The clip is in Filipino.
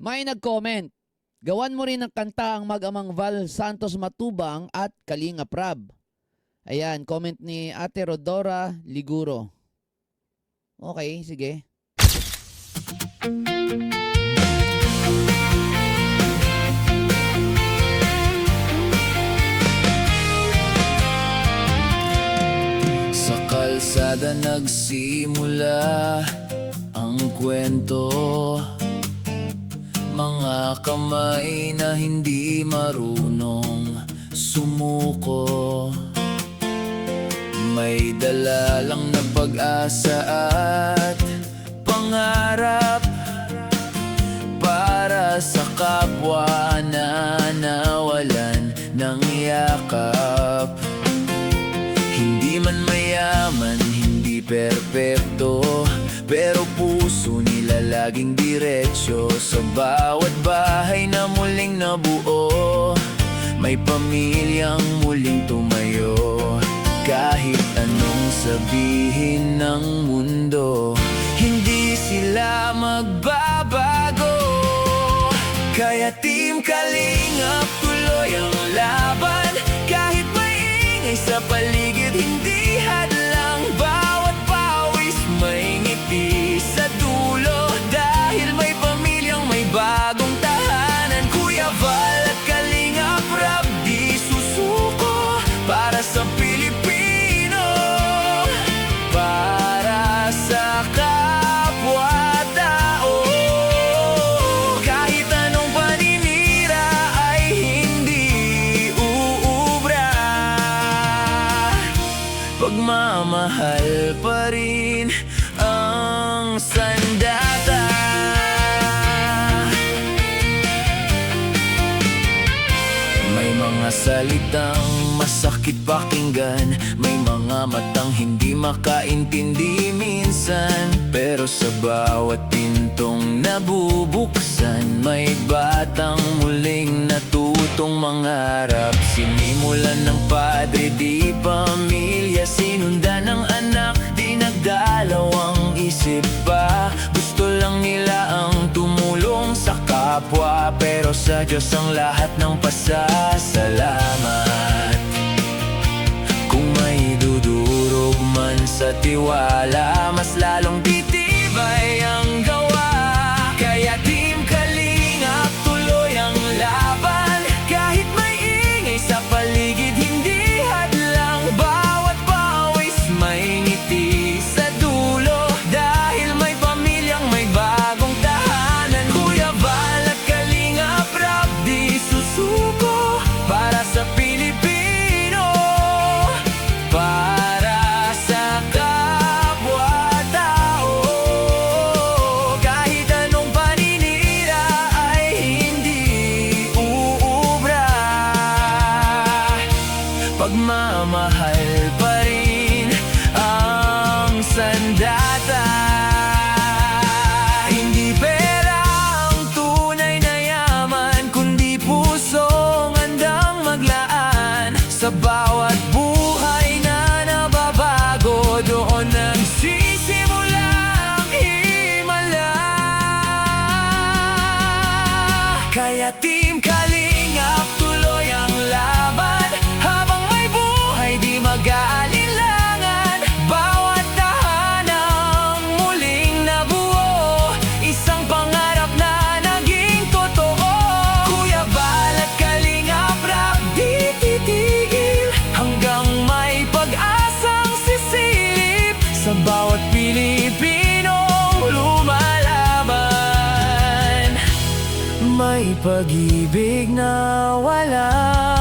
May nag-comment, gawan mo rin ng kanta ang mag-amang Val Santos Matubang at Kalinga Prab. Ayan, comment ni Ate Rodora Liguro. Okay, sige. Sa kalsada nagsimula ang kwento, mga kamay na hindi marunong sumuko. May dala lang na pag-asa at pangarap para sa kapwa na nawalan ng yakap. Hindi man mayaman, hindi perpekto, pero puso nila laging diretsyo. Sa bawat bahay na muling nabuo, may pamilyang muling tumayo. Kahit anong sabihin ng mundo, hindi sila magbabago. Kaya Team Kalingap tuloy ang laban. Kahit may ingay sa paligid, hindi hadlang. Bawat pawis may ngiti sa dulo, dahil may pamilyang may bagong tahanan. Kuya Val at Kalingap Rab, di susuko para sa Pilipino, para sa kapwa-tao. Kahit anong paninira ay hindi uubra, pagmamahal pa rin ang sandata. May mga salitang masakit pakinggan, may mga matang hindi makaintindi minsan, pero sa bawat pintong nabubuksan, may batang muling natutong mangarap. Sinimulan ng padre, di pamilya, sinundan ng anak, di nagdalawang isip pa. Gusto lang nila ang tumulong sa kapwa, pero sa Diyos ang lahat ng pasasalamat. Kung may dudurog man sa tiwala, mas lalong titibay ang gawa. Kaya Team Kalingap tuloy ang laban. Kahit may ingay sa paligid, hindi hadlang. Bawat pawis may ngiti sa dulo, dahil may pamilyang may bagong tahanan. Kuya Val at Kalingap Rab, di susuko para sa Pilipino, para sa kapwa-tao. Kahit anong paninira ay hindi uubra, pagmamahal pa rin ang sandata. Hindi pera ang tunay na yaman, kundi pusong handang maglaan. Sa bawat buhay na nababago, doon nagsisimula ang himala. Kaya Team Kalingap tuloy ang laban. Habang may buhay, di mag-aalinlangan. Bawat tahanang muling nabuo, isang pangarap na naging totoo. Kuya Val at Kalingap Rab, di titigil hanggang may pag-asang sisilip sa bawat Pilipinong lumalaban. May pag-ibig na walang